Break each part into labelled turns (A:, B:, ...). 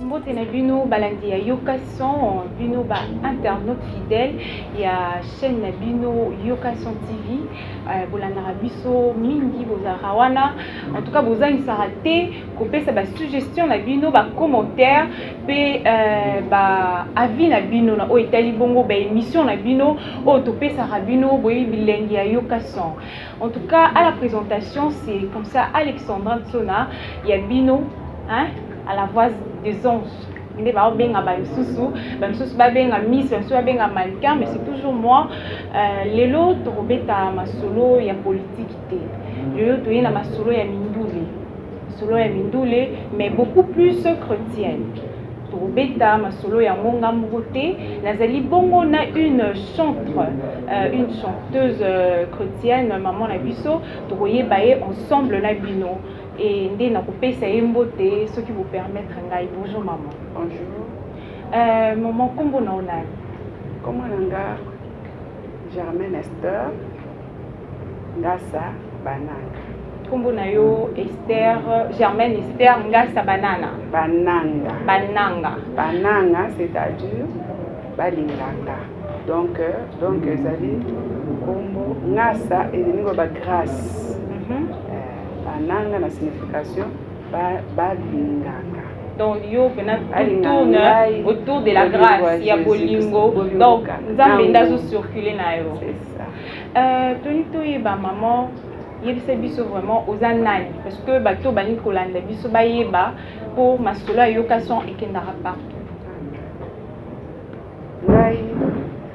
A: Mbote na bino balandi ya Yokason, bino ba internaute fidèle ya chaîne na bino Yokason TV. Bolandaka biso mingi bozalaka wana. En tout cas bozangisaka te kopesa ba suggestion na bino, ba commentaire pe ba avis na bino na o etali bongo ba émission na bino o topesaka bino boyi bilengi ya Yokason. En tout cas à la présentation c'est comme ça Alexandra Tsona ya bino hein, à la voix des anges. Il va bien à Bansusu, Bansusu va bien à Miss, Bansusu va bien à mannequin, mais c'est toujours moi. Les autres robeta ma solo ya politique té. Les autres y a ma solo ya mindoule, solo ya mindoule, mais beaucoup plus chrétienne. Robeta ma solo ya ngonga mbote. Nazali bongo na une chanteuse chrétienne, maman na biso. Toye baye ensemble na bino. Et ndé na kopesa yembote, ce qui vous permettre ngai. Bonjour maman.
B: Bonjour.
A: Maman kombo na onani.
B: Kombo nanga Germaine Esther Ngasa Bananga.
A: Kombo na yo Esther Germaine Esther Ngasa Banana.
B: Bananga c'est-à-dire balinganga. Donc ezali kombo Ngasa elingo ba grâce. Bananga la signification balinganga.
A: Donc yo tourne autour de la grâce, il y a bolingo. Donc nzambe ndazo circuler na yo.
B: C'est ça.
A: Toni ba maman yebisa biso vraiment aux nani parce que bato bani kolanda biso ba yeba pour masolo ya Yokason ekendaka partout.
B: Ngai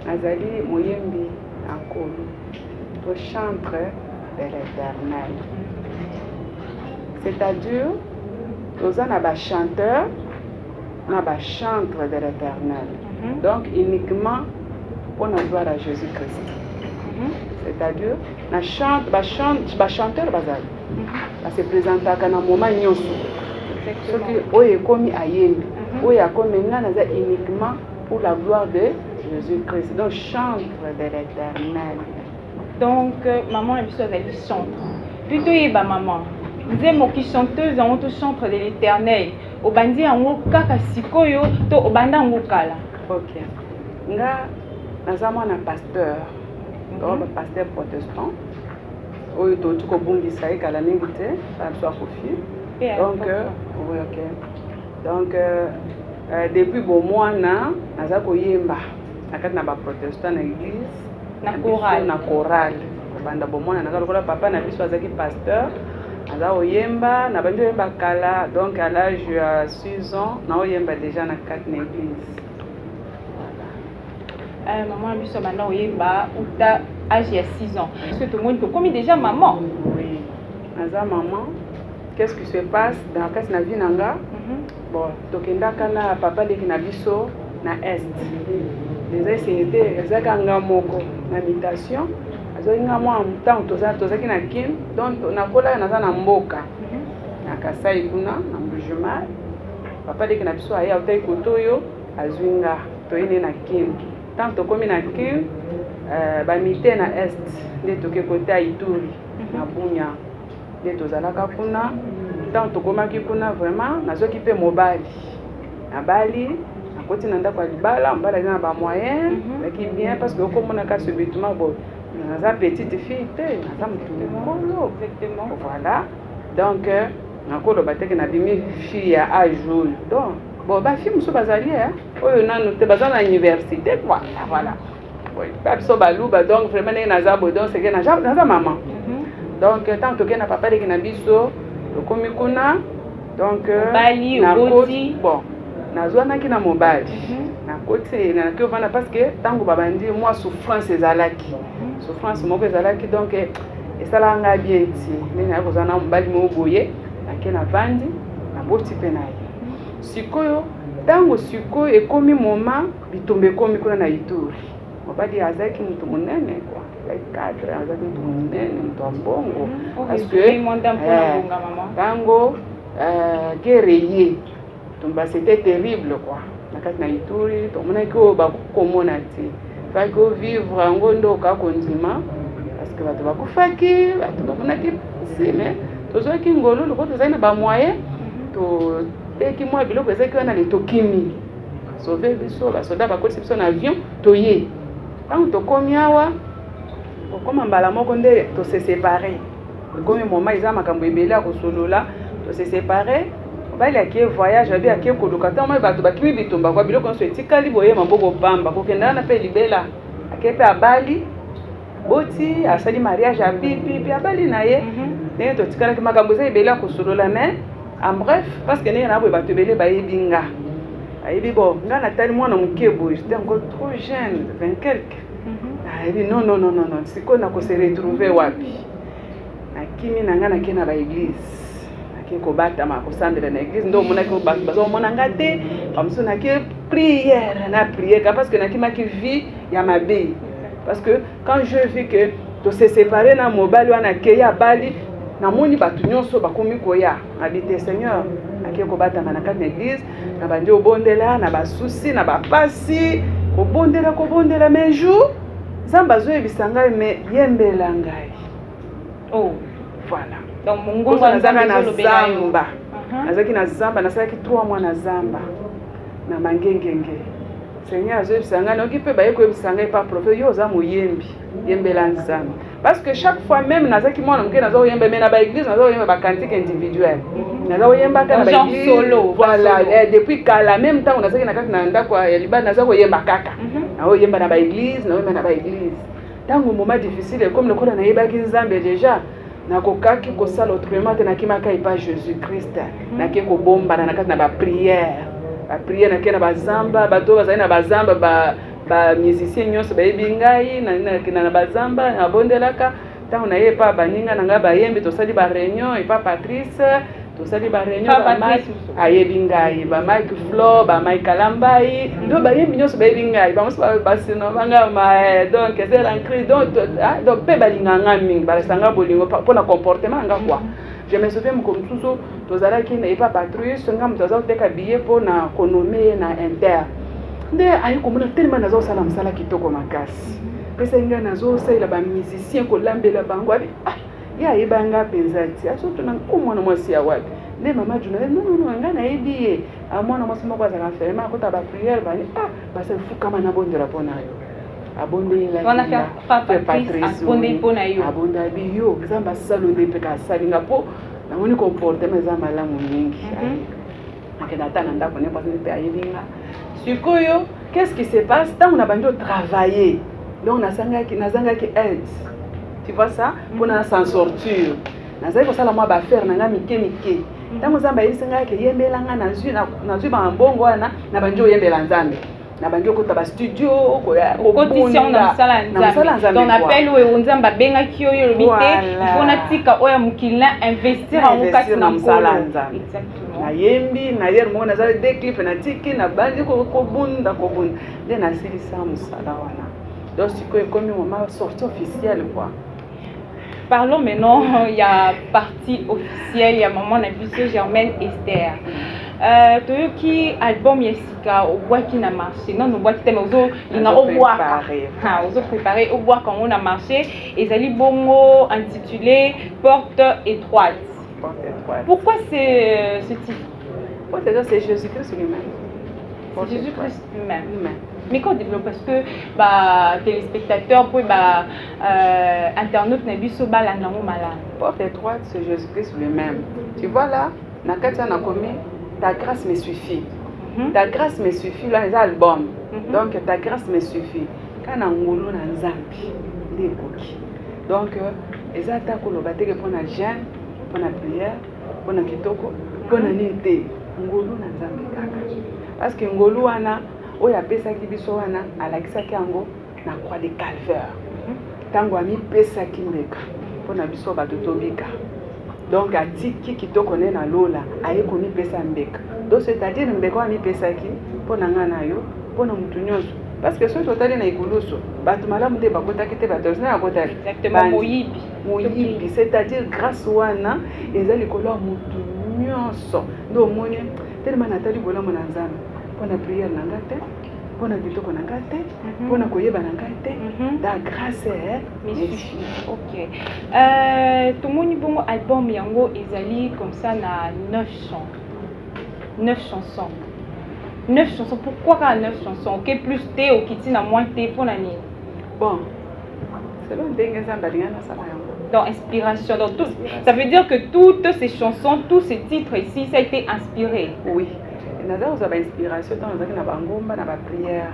B: azali moyembi akolo to chantre de l'Éternel. C'est-à-dire nous avons des chanteurs, des chantres de l'Éternel. Donc uniquement pour la gloire à Jésus-Christ. C'est-à-dire nous chantons, des chanteurs ça se présente à un moment nyoso. Ce qui est commis à Yémi, uniquement pour la gloire de Jésus-Christ. Donc chantre de l'Éternel.
A: Donc maman a besoin d'aller chanter. Plutôt yeba maman. Nous sommes qui chanteuse en tout chantre de l'Éternel. Au bandi en kaka sikoyo to au banda ngokala.
B: OK. Nga nazama na pasteur. Un pasteur protestant. Oyo to tuko bungisa ekala ningite, ça soit kofi. Donc oui OK. Donc depuis bon mois naza koyemba nakati na ba protestant na église na chorale. Banda bon mois na lokola papa na biso azaki pasteur. Aza oyemba na bandi oyemba kala, donc à l'âge de 6 ans na oyemba déjà na 4 églises.
A: Maman biso banda oyemba uta âge de 6 ans. Est-ce que tout le monde comme déjà maman?
B: Oui. Aza maman. Qu'est-ce qui se passe dans la casse na vie nanga? Bon, tokenda kana papa leki na biso na est. Les c'était ezaka moko na mutation. Azoinga mwa mtango tozaki na kim donc nakola naza na mboka na Kasai kuna na Mbujuma papa deke na biso aya utai kotoyo azwinga toine na kim tant tokomi na kim ba mité na est nde toke kota Ituri na Bunya nde tozalaka kuna tant tokomaki kuna vraiment nazoki pe mobali na Bali nakoti na ndako ya libala mbala na ba moyen laki bien parce que okomona ka ce bâtiment bon naza petite fille naza mutulu
A: exactement.
B: Voilà. Donc nakolo bateke na bimi fille ya âge donc bon ba fille muso bazali oyo nanu te baza na université quoi. Voilà. Bon ba biso baluba donc vraiment naza bo donc c'est que naza maman. Donc tant que na papa deke na biso komi kuna donc
A: bali oboti
B: bon nazwanaki na mobali na côté na kovana parce que tango babandi moi souffrance ezalaki souffrance moko ezalaki donc esalanga bien ti nini akozana mobali mo boye ake na vandi na boti pe na ye sikoyo tango sikoyo ekomi moment bitombe ekomi kuna na Ituri mobali azaki mutu munene quoi cadre azaki mutu munene mutu ambongo parce que tango guerrier tomba c'était terrible quoi nakati na Ituri tomona ko ba komona ti fa ko vivre ngondo ka kondima parce que bato bakufaki bato bamonaki sime tozoki ngolo loko tozali na ba moyen to qui moi biloko ezaki wana le tokimi sauver biso basoda bakotisi biso na avion toye ntango tokomi awa okoma mbala moko nde tose séparé okomi moma eza makambo ebele ya kosolola tose séparé mobali akie voyage abi akie koluka ntango moi bato bakimi bitumba kwa biloko nyonso etikali boye maboko pamba kokenda wana mpe libela akie mpe abali boti asali mariage ya pipi abali na ye ndenge totikalaki makambo eza ebele ya kosolola mais en bref parce que ndenge na boye bato ebele bayebi nga ayebi bon nga natali mwana moke boye j'étais encore trop jeune 20 quelque ayebi non sikoyo nakose retrouver wapi nakimi na nga nake na baeglise nake kobatama kosambela na eglise ndo omonaki bato bazomona nga te bamosusu nake prière na prière parce que nakimaki vie ya mabe parce que quand je vis que tose séparé na mobali wana akei abali namoni bato nyonso bakomi koya abite Seigneur ake kobatama na kati na église na bandi obondela na basusi na bapasi kobondela mais jour Nzambe azoyebisa ngai mais yembela ngai
A: oh
B: voilà
A: donc mongongo Nzambe azolobela yo
B: nazaki na zamba nasalaki 3 mois na zamba na mangengenge Seigneur azoyebisa ngai noki mpe baye koyebisa ngai pa prophète yo oza moyembi yembela Nzambe parce que chaque fois même nazaki mwana moke naza koyemba mais na baéglise naza koyemba bacantique individuelle naza koyembaka na baéglise
A: solo
B: voilà depuis kala même ntango nazaki na kati na ndako ya libanda naza koyemba kaka naoyemba na baéglise naoyemba na baéglise ntango moment difficile comme lokola nayebaki Nzambe déjà nakokaki kosala autrement te nakimaka epa Jésus Christ nake kobombana na kati na baprière nake na bazamba bato bazali na bazamba ba musicien nyonso bayebi ngai na bazamba nabondelaka ntango naye epa baninga na ngai bayembi tosali ba réunion epa Patrice tosali ba réunion ayebi ngai ba Mike Flo ba Mike Kalambai ndo bayembi nyonso bayebi ngai bamoso basino banga donc c'est l'ancré donc pe balinganga mingi balasanga bolingo pona comportement nga quoi je me souviens mokomosusu tozalaki na epa Patrice nga moto aza koteka billet mpona konome na Inter nde aye komona tellement nazosala mosala kitoko makasi pesa ngai nazosalela bamusicien kolambela bango abi ye ayeba nga mpenza ti asoto na nkomwana mwasi ya wapi nde mama juna non ngai nayebi ye mwana mwasi moko azalaka ferme akota bapriere bani basafukama nabondela mpo na yo abonda bi yo Nzambe asalo nde mpe kasalinga mpo namoni comportement eza malamu mingi akenda ata na ndako ne pasi mpe ayebi nga sikoyo qu'est-ce qui se passe ntango na bandi otravailler donc nazangaki aide tu vois ça mpona s'en sortir nazali kosala mwa baaffaire na nga mike ntango Nzambe ayebisi ngai ke yembela nga nazwi bambongo wana na bandi oyembela Nzambe na bangi okota ba studio
A: okotisi na mosala Nzambe donc appel oyo Nzambe abengaki oyo lobi te il faut natika oyo mokili investir en kati na mosala Nzambe
B: exactement nayembi nayer moko nazali deux clips natiki na bandi kobunda nde nasilisa mosala wana donc sikoyo ekomi moment sortie officielle quoi.
A: Parlons maintenant, il y a partie officielle, il y a maman na biso Germaine Esther. Toyoki album Yesika au bois qui n'a marché. Non, au bois qui t'aime il n'a au bois. Aux préparé au bois quand on a marché. Et Zali Bongo intitulé Porte étroite. Pourquoi ce titre?
B: C'est Jésus-Christ lui-même.
A: C'est Jésus-Christ lui-même. Mais quand on développe, parce que téléspectateurs, internautes,
B: Porte étroite, c'est Jésus-Christ lui-même. Tu vois là, ta grâce me suffit. Ta grâce me suffit, là, les albums. Donc, ta grâce me suffit. Quand on a donc, les attaques pour la jeûne, pour la prière, pour la kitoko, pour la nité. Parce que ngolu wana oyo apesaki biso wana alakisaki yango na croix de calvaire tango amipesaki mbeka mpona biso bato tobika donc atiki kitoko nde na lola aye komipesa mbeka donc c'est-à-dire mbeka amipesaki mpona nga na yo mpona motu nyonso parce que soki totali na ekulusu bato malamu nde bakotaki te bato sina bakotaki moyibi c'est-à-dire grâce wana eza likolo ya motu nyonso nde omoni telema natali bolamu na Nzambe mpona prière na nga te mpona kitoko na nga te mpona koyeba na nga te la grâce
A: ok tomoni bongo album yango ezali comme ça na 9 chants 9 chansons. 9 chansons, pourquoi quand 9 chansons? Ok, plus T, ok, tina moins T, pour l'année.
B: Bon, c'est bon,
A: donc inspiration, donc tout, ça veut dire que toutes ces chansons, tous ces titres ici, ça a été inspiré.
B: Oui, nous avons une inspiration dans la prière.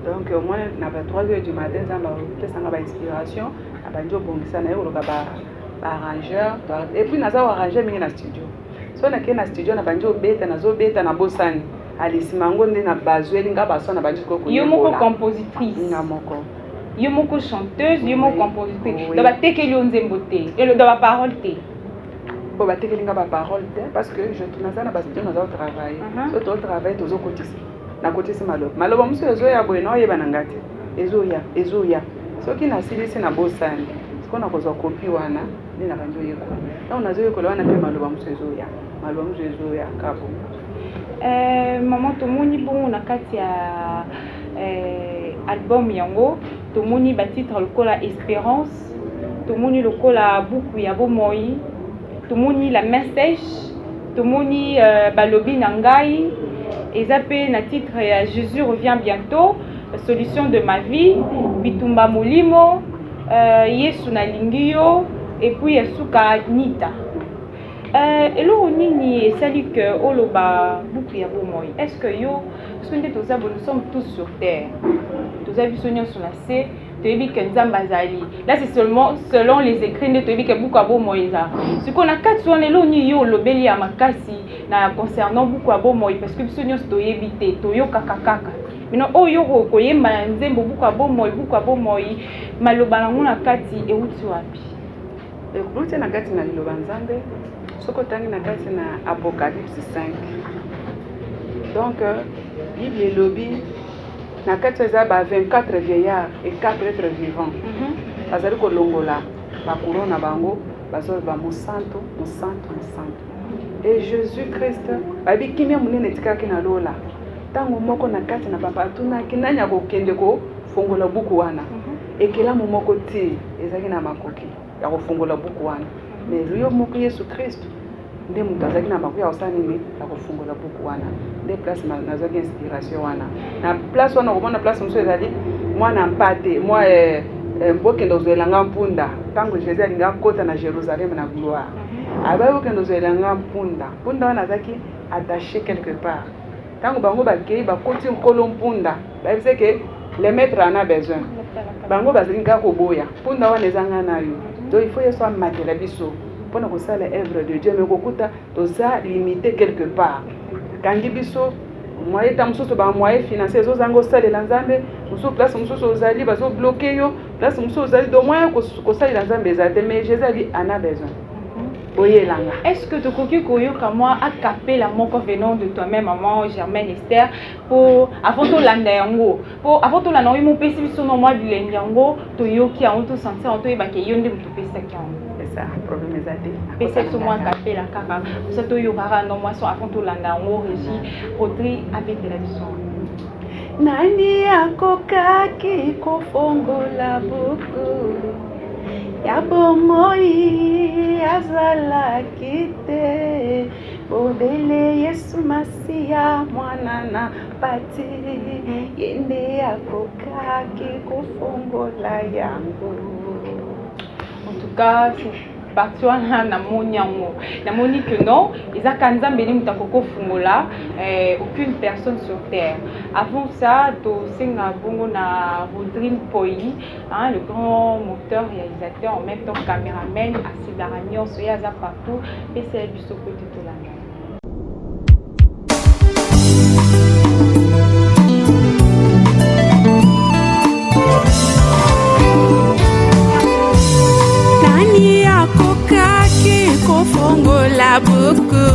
B: Donc au moins, à 3h du matin, nous avons une inspiration, nous avons un arrangeur, et puis nous avons arrangé dans le studio. Si on a un studio, nous avons un bosani. Alice Mango na bazweli nga basona bandiko ko
A: yomoko compositrice
B: ngamoko
A: yomoko chanteuse yomoko compositrice donc batekeli nzembo te et le dans la parole te
B: bon batekeli nga ba parole te parce que je tourne ça na bas studio na travailler so to travail tozo kotisi na kotisi maloba muso ezo ya boye no yeba na ngati ezo ya soki na silisi na bosani sikona kozwa copie wana ni na banjo yeko donc nazo yeko wana pe maloba muso ezo ya kabo.
A: Maman tomoni bon na kati ya album yango tomoni ba titre lokola Espérance, tomoni lokola buku ya bomoi, tomoni la main sèche, tomoni balobi na ngai, eza pe na titre ya Jésus revient bientôt, solution de ma vie, bitumba molimo, Yesu na lingio et puis Yasuka Nita. Et là, on est salut que Oloba beaucoup ya bomoi. Est-ce que yo, parce que nous sommes tous sur terre. Tous avons sonné sur la C. Tu as dit que Nzambazali. Là, c'est seulement selon les écrits de tu as dit que beaucoup à bomoi là. Ce qu'on a quatre soins, là on y yo le beli à makasi na concernant beaucoup à bomoi parce que nous sommes to éviter to yo kakakaka. Maintenant, oh yo ko yemba nzembo beaucoup à bomoi maloba na ngona kati e uti wapi.
B: Et uti na kati na liloba nzambe. Sokotangi na kati na Apocalypse 5. Donc, Bible et lobby, na kati ya 24 vieillards et 4 êtres vivants. Bazali ko longola, ba corona bango, bazol ba mosanto. Et Jésus-Christ, babi kimia munene tikaki na lola. Tango moko na kati na papa tuna kinanya ko kende ko fongola buku wana. Ekela moko ti ezaki na makoki ya ko fongola buku wana. Mais lui moko Yesu Christ nde mutu azaki na makuya osani ni ya kofungola buku wana nde place nazwaki inspiration wana na place wana okomona place mosusu ezali mwana mpate mwa mbokende ozwelanga mpunda ntango Jésus alinga kota na Jérusalem na gloire abayi bokende ozwelanga mpunda wana azaki attaché quelque part ntango bango bakei bakoti nkolo mpunda bayebise ke le maître en a besoin bango bazalinga koboya mpunda wana ezanga na yo donc il faut yeso amatela biso mpona kosala œuvre de Dieu mais kokuta toza limité quelque part kangi biso moyen ta mosusu ba moyen financier ezozanga osalela nzambe mosusu place mosusu ozali bazobloke yo place mosusu ozali do moyen kosalela nzambe eza te mais Jésus ali en a besoin.
A: Est-ce que tu coquille koyoka moi a capé la moko venant de toi-même maman Germaine Esther pour avant tout l'andango pour avant tout l'andango mon pesi biso no moi bilengango to yoki a on tout sentir on to yeba ke yonde mutu pesa kango
B: c'est ça problème ezate
A: pesa so moi capé la kaka ça to yokara no moi so avant tout l'andango Régie Audrey avec de la vision
C: nani akokaki kofongola buku ya bomoi azalaki te obele Yesu Masiya mwana na pati yende akokaki kofongola yango.
A: En tout cas, partout na moni que non, ezaka nzambe ni mutakoko fungola aucune personne sur terre. Avant ça, to senga bongo na Rodrigue Poyi, le grand monteur réalisateur en même temps caméraman asidara nyonso yaza partout et c'est du côté de la main.
C: Kofongola buku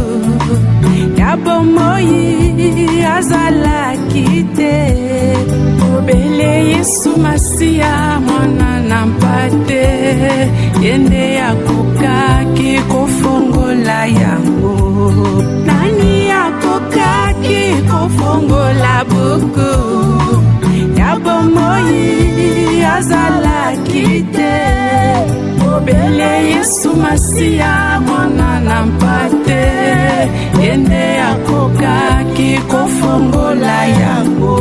C: ya bomoi azalaki te obele Yesu Masiya mwana na mpate yende akokaki kofongola yango. Nani akokaki kofongola buku ya bomoi azalaki te obele Yesu Masiya mwana na mpate yende akoka nazalaki kofongola yango.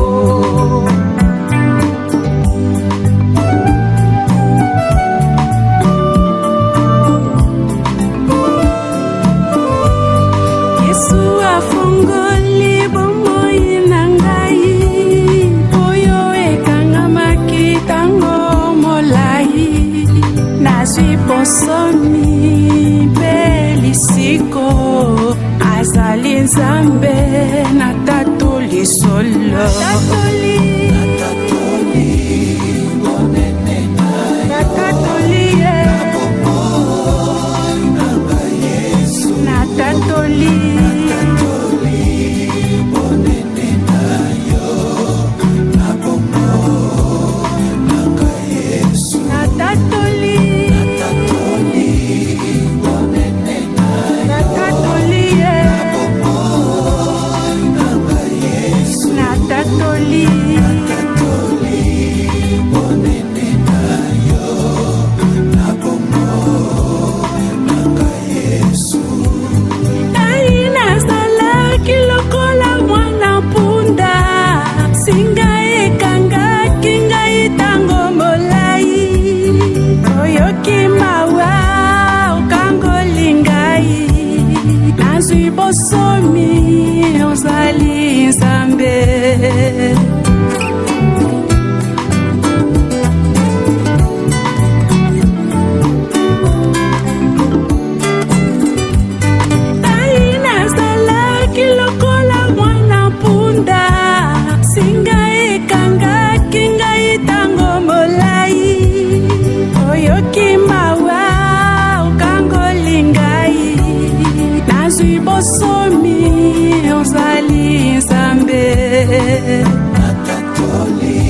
C: Yesu afongoli bomoi na ngai, oyo ekangamaki tango molai. Nazwi bonsomi mpe lisiko, azali Nzambe na tatoli solo. Bosomi ozali Nzambe. Bosomi ozali Nzambe. Natatoli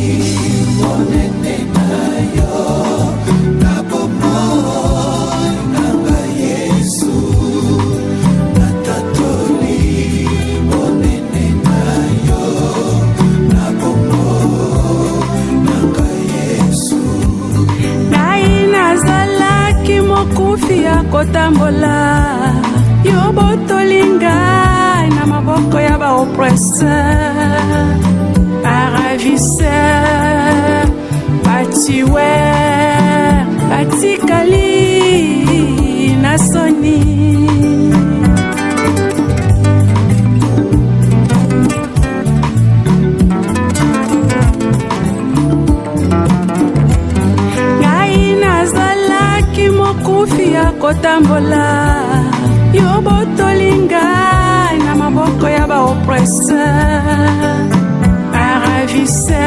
C: monene na yo, na bomoi nanga Yesu. Natatoli monene na yo, na bomoi nanga Yesu. Ngai nazalaki mokufi ya kotambola, yo botolinga na maboko ya ba oppresseur, baravisseur, batiwe, batikali na soni. Ngai nazalaki mokufi ya kotambola, yo botolinga na maboko ya ba oppresseur, baravisseur,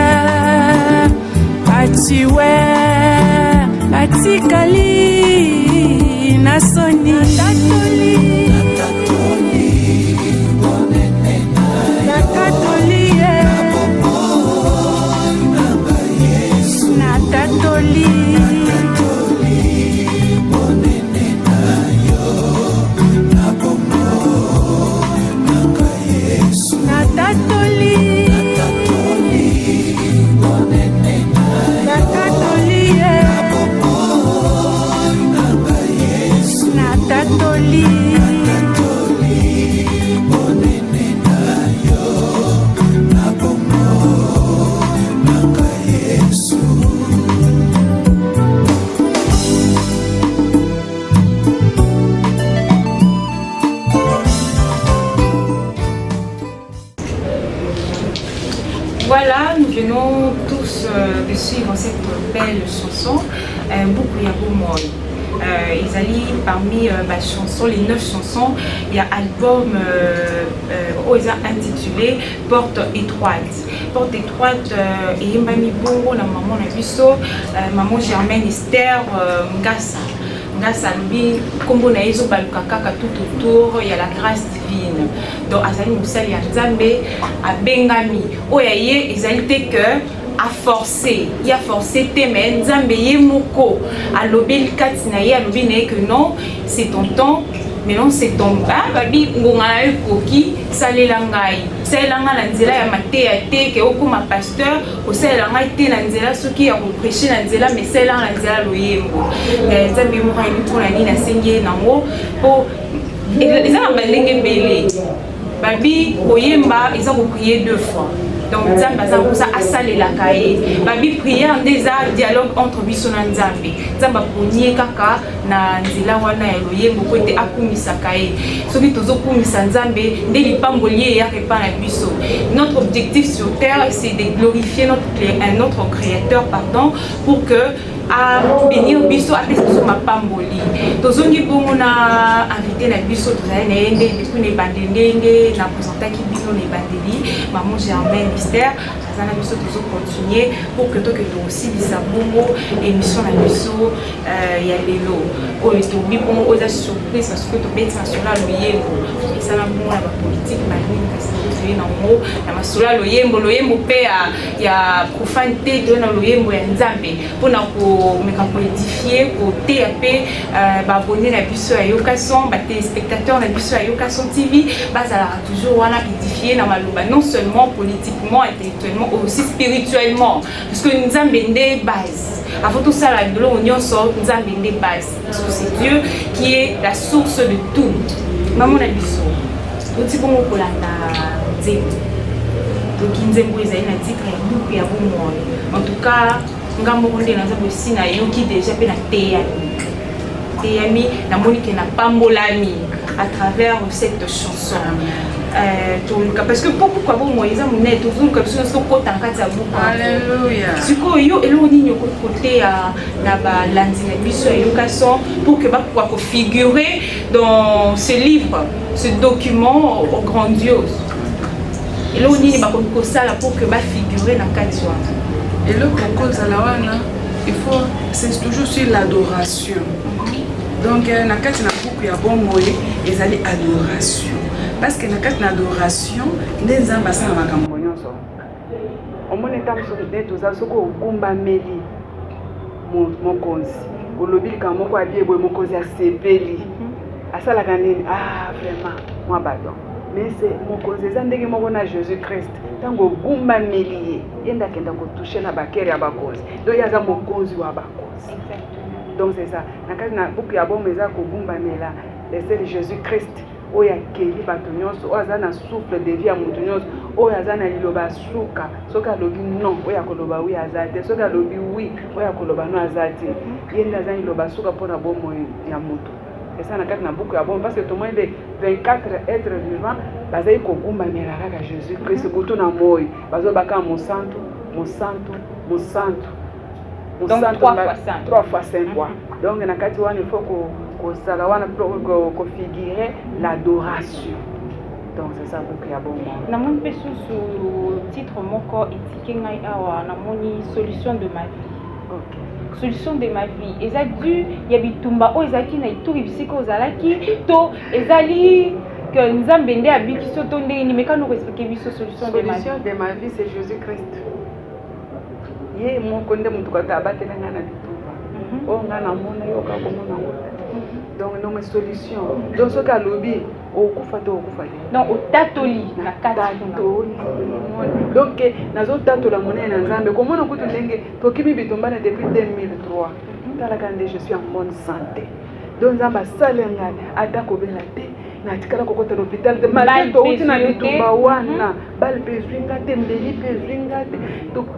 C: batiwe, batikali na soni.
A: Voilà, nous venons tous de suivre cette belle chanson, Beaucoup ya Bomoi. Ils allaient parmi ma chanson, les 9 chansons, il y a un album intitulé Porte étroite. Porte étroite, et Mbami Bongo, la maman Nabiso, maman Germaine Esther Ngassa. Ngassa Lubi, Kombo Naïzo Balukaka tout autour, il y a la grâce divine. Donc, Azali Moussali Nzambe, à Bengami. Oyaye, ils allaient que a forcé, il a forcé Temen, Nzambe Yemoko, à l'obél Katsinaye, à l'obél que non, c'est ton temps, mais non, c'est ton bas, babi, ngongana koki, salé langai, c'est langa lanzela ya mate ya te, ke oko ma pasteur, au c'est langa te lanzela, ceux qui ont prêché lanzela, mais c'est langa lanzela loyembo. Nzambe Mouha, il faut la nina sengye nango, pour, et les gens balenge belé. babi koyemba eza ko prier 2 fois. Donc Nzambe aza kosa asale la kaye. Babi prière ndeza dialogue entre biso na Nzambe. Nzambe ponye kaka na nzela wana ya loyembo ko ete akumisa kaye. Soki tozo kumisa Nzambe nde lipamboli ya repa na biso. Notre objectif sur terre c'est de glorifier notre créateur pardon pour que à bénir biso à biso ma pamboli. Tozongi bongo na invité na biso tozali na ende depuis ne bandendenge na présenter ki biso ne bandeli maman Germaine Mystère ça na biso tozo continuer pour que toi que toi aussi bisa bongo émission na biso ya lelo o tobi bongo oza surprise parce que to bête national loyembo ça na bongo la politique malini kasi tozo na mo na masula loyembo pe ya profanité to na loyembo ya Nzambe pona ko meka ko édifier ko TAP abonné na biso ya Yokason ba téléspectateurs na biso ya Yokason TV bazala toujours wana édifier na maloba non seulement politiquement intellectuellement aussi spirituellement parce que Nzambe nde base avant tout ça la dolo on sort Nzambe nde base parce que c'est Dieu qui est la source de tout maman na biso oti bongo kolanda nzembo donc nzembo ezali na titre ya buku ya bomoi en tout cas ngambo konde na nzambo sina yoki déjà pe na teyami na monique na pambolami à travers cette chanson parce que pourquoi bon moi ils ont monnaie toujours comme ça so kota nkati ya buku
B: alléluia
A: siko yo eloni nyoko côté ya na ba landi na biso ya Yokason pour que ba ko figurer dans ce livre ce document grandiose eloni ba ko sala pour que ba figurer na kati wa
B: et le concours à la wana il faut c'est toujours sur l'adoration donc na kati na buku ya bon moye ezali adoration parce que na kati na adoration nde Nzambe asala makambo nyonso omoni ntango nde toza soko okumba meli mokonzi olobi likambo moko abie boye mokonzi asepeli asalaka nini vraiment moi pardon mais c'est mokonzi eza ndenge moko na Jésus Christ ntango ogumba meli ye nde akenda kotouche na bakere ya bakonzi donc ye aza mokonzi wa bakonzi donc c'est ça na kati na buku ya bomo eza kogumbamela leseli Jésus Christ oyo akeli bato nyonso oyo aza na souffle de vie ya moto nyonso oyo aza na liloba suka soki alobi non oyo akoloba wi aza te soki alobi wi oyo akoloba no aza te ye nde aza liloba suka mpona bomo ya moto eza na kati na buku ya bomo parce que tomoni de 24 êtres vivants bazali kogumbamela kaka Jésus Christ kutu na moi bazobaka mosantu mosantu mosantu
A: donc
B: 3 fois 5 fois donc na kati wana il faut ko sala wana ko figurer l'adoration donc c'est ça buku ya bomo
A: na moni pe sous titre moko étiqué ngai awa na moni solution de ma vie.
B: OK
A: solution de ma vie eza dû ya bitumba o ezaki na ituri bisiko ozalaki to ezali que Nzambe nde abiki soto ndenge ni mekano respecter biso solution de ma vie
B: c'est Jésus Christ ye moko nde mutu kata abatela nga na bitumba o nga na mona yo ka komona ngota donc non mais solution donc soki alobi okufa to okufa te
A: donc otatoli na kati
B: donc nazotatola monene na Nzambe komona kutu ndenge tokimi bitombana depuis 2003 talaka nde je suis en bonne santé donc Nzambe asale ngai ata kobela te natikala kokota l'hôpital te malgré touti na bitumba wana bal pezwinga te mbeli pezwinga te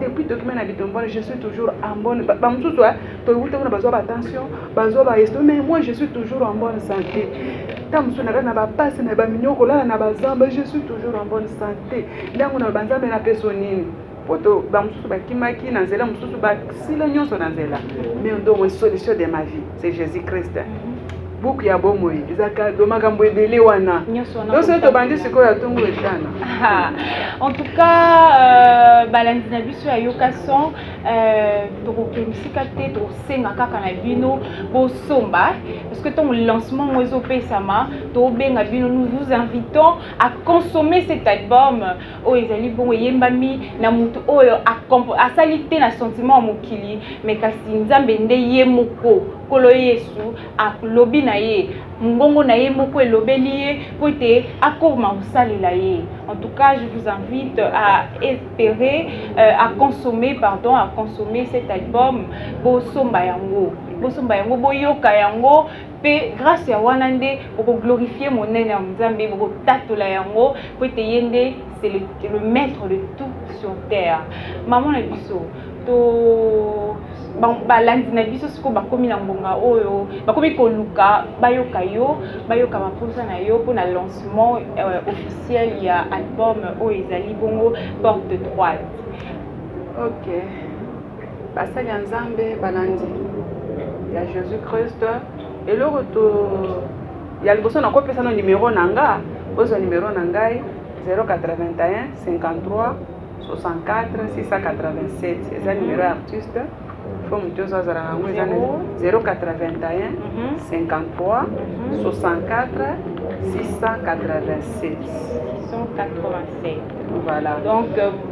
B: depuis tokimi na bitumba je suis toujours en bonne bamosusu toyuta kuna bazwa batension bazwa baesto mais moi je suis toujours en bonne santé tamosusu naka na bapasi na baminyo kolala na bazamba je suis toujours en bonne santé ndango na banzambe na peso nini poto bamosusu bakimaki na nzela mosusu basila nyonso na nzela mais ndo solution de ma vie c'est Jésus Christ buku ya bomo ezaka do makambo ebele wana donc to bandi sikoyo atungu etana
A: en tout cas balandi na biso ya Yokason tokokemisika te tosenga kaka na bino bosomba parce que ton lancement mozo pesama to benga bino nous vous invitons à consommer cet album o ezali bongo yembami na mutu oyo a salite na sentiment mokili mais kasi Nzambe nde ye moko kolo yesu alobi na ye mbongo na ye moko elobeli ye po ete akoma kosalela ye. En tout cas, je vous invite à espérer, à consommer cet album bosomba yango boyoka yango pe grâce ya wana nde boko glorifier monene ya Nzambe boko tatola yango po ete yende c'est le maître de tout sur terre. Maman na biso to balandi na biso siko bakomi na ngonga oyo bakomi koluka bayoka maposa na yo pour na lancement officiel ya album oyo ezali bongo Porte Droite.
B: Ok, basali ya Nzambe balandi ya Jésus Christ eloko to ya liboso na kopesa no numéro na nga ozo numéro na ngai 081 53 64 687 c'est un numéro artiste comme tu as 081 53 64 687
A: 687.
B: Voilà.
A: Donc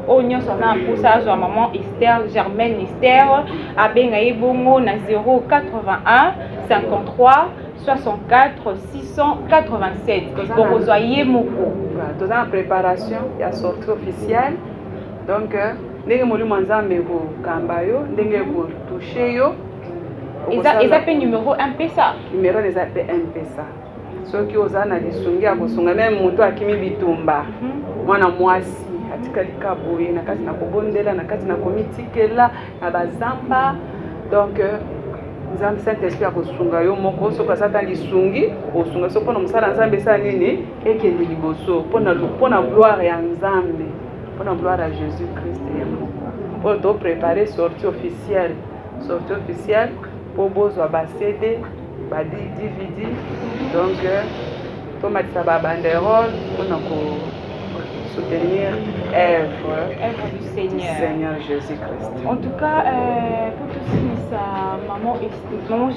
A: on s'en a pour ça à maman Esther Germaine Esther a bengaye bongo na 081 53 64 687. Donc vous voyez moko.
B: Tout en préparation, il y a sortie officielle. Donc ndenge molimo Nzambe ko kamba yo ndenge ko toucher yo.
A: Ils appellent numéro 1 pesa.
B: Numéro les appelle 1 pesa. Soki ozana lisungi akosunga même moto akimi bitumba. Mwana mwasi atikali kaboye na kati na kobondela na kati na komitikela na bazamba. Donc Nzambe Saint-Esprit akosunga yo moko soka sata lisungi osunga so pona musala Nzambe sa nini ekende liboso pona gloire ya Nzambe pona gloire à Jésus Christ pour te préparer sortie officielle pour bozwa ba CD ba DVD donc tomatisa ba banderole pona ko soutenir
A: œuvre du
B: Seigneur Jésus-Christ.
A: En tout cas, pour tout ça, maman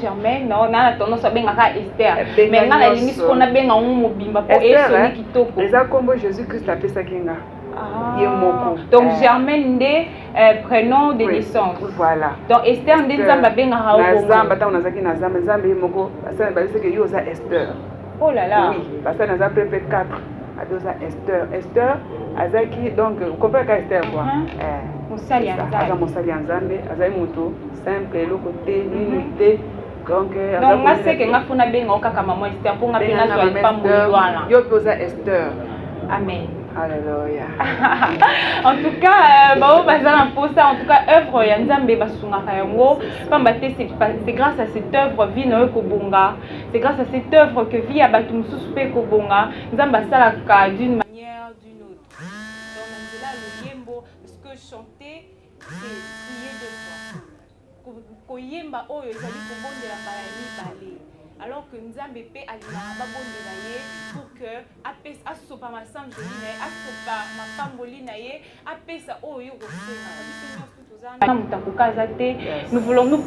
A: Germaine, on a tendance à bien Esther. Mais on a les limites qu'on a bien en mobimba pour essayer kitoko.
B: Les accombos Jésus-Christ a fait ça kinga.
A: Donc Germaine est prénom de naissance.
B: Voilà.
A: Donc Esther est Nzamba bien en
B: Nzamba ta onazaki na Nzamba Nzamba moko. Ça veut dire que yo za Esther.
A: Oh là là.
B: Oui, parce que nous avons préparé 4. Adoza Esther azaki donc vous comprenez ka Esther quoi
A: Mosali ya Nzambe
B: Mosali ya Nzambe azali muto simple eloko te unité donc
A: nga seke nga funa benga kaka maman Esther pour nga pena so pambo wana
B: yo poza Esther.
A: Amen.
B: Alléluia.
A: En tout cas, en tout cas, œuvre ya Nzambe basungaka yango pambate c'est grâce à cette œuvre vie na ekobonga. C'est grâce à cette œuvre que vie ya batu mususu pe ekobonga. Nzambe asalaka d'une manière d'une autre. Donc nzela loyembo parce que chanter c'est prier deux fois. Koyemba oyo ezali kobondela mbala mibale. Alors que Nzambe pe alinaka babondela ye pour que asopa masanjoli na ye asopa mapamboli na ye apesa oyo kosenga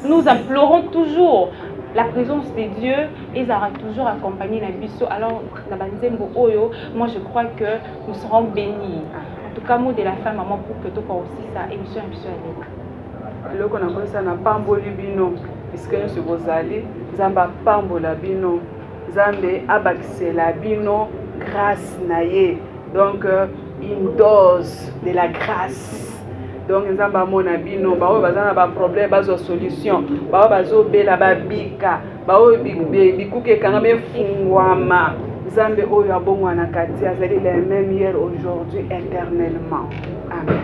A: nous implorons toujours la présence de Dieu et ça va toujours accompagné na biso. Alors na banzembo oyo moi je crois que nous serons bénis. En tout cas mot de la fin maman pour que tu aussi ça émission
B: loko na kosa na pamboli bino puisque nous bozali Nzamba pambola bino Nzambe abakisela bino grâce na ye donc une dose de la grâce donc Nzamba mona bino bawo bazana ba problème bazo solution bawo bazo bela babika bawo bikuke kanga befungwama Nzambe oyo abongwa na kati azali le même hier aujourd'hui éternellement. Amen.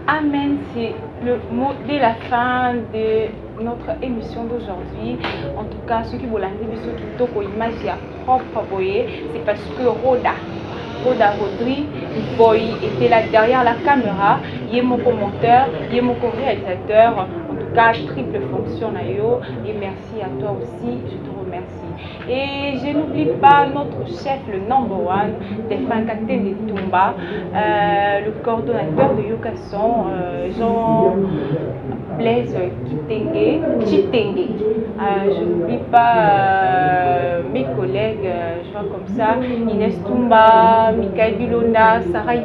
A: Amen, c'est le mot de la fin de notre émission d'aujourd'hui. En tout cas, ceux qui vous l'ont dit, ceux qui toko image propre boye, c'est parce que Roda Rodri Boy était là derrière la caméra. Il est mon commentateur, il est mon réalisateur. En tout cas, triple fonction nayo. Et merci à toi aussi, je te remercie. Et je n'oublie pas notre chef, le number one, Delphin Kakten de Tumba, le coordonnateur de Yokason, Jean Blaise Chitenge. Je n'oublie pas mes collègues, je vois comme ça, Inès Tumba, Michael Bilonda, Sarah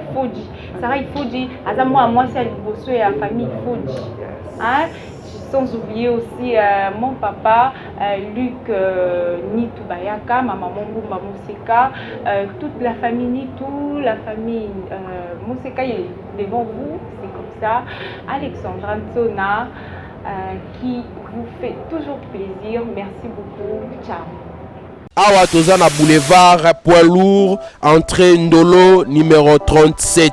A: Ifodji, Azamo à moi c'est le bosso et la famille Ifodji. Hein? sans oublier aussi mon papa, Luc Nitubayaka, maman Mumba Mousseka, toute la famille Nitou, la famille Mousseka est devant vous, c'est comme ça. Alexandre Antona, qui vous fait toujours plaisir. Merci beaucoup. Ciao.
D: Awa toza na boulevard poids lourd, entrée Ndolo numéro 37.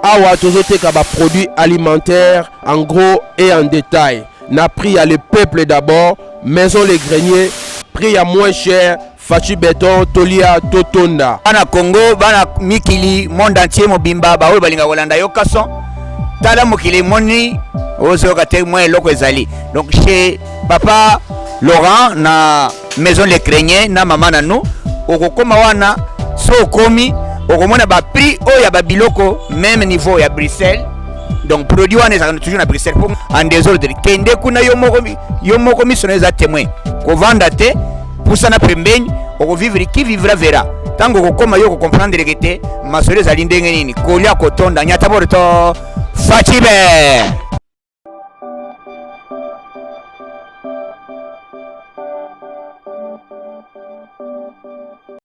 D: Awa tozoteka ba produits alimentaires en gros et en détail. Na prix à le peuple d'abord, maison les greniers, prix à moins cher, Fachi Béton, Tolia, Totonda.
E: Bana Congo, bana Mikili, monde entier mobimba, ba oyo balinga kolanda yo kason. Tala mokili moni, ozo ka témoin loko ezali. Donc chez papa Laurent na maison les greniers na maman na nous, okokoma wana so komi okomona ba prix oyo ba biloko même niveau ya Bruxelles. Donc produit wana ezaka toujours na Bruxelles pour en désordre. Kende kuna yo moko misoneza témoin. Ko vanda te poussa na pembeni oko vivre qui vivra verra. Tango kokoma yo ko comprendre que te masole za lindenge nini. Kolia kotonda nyata borto Fachibe.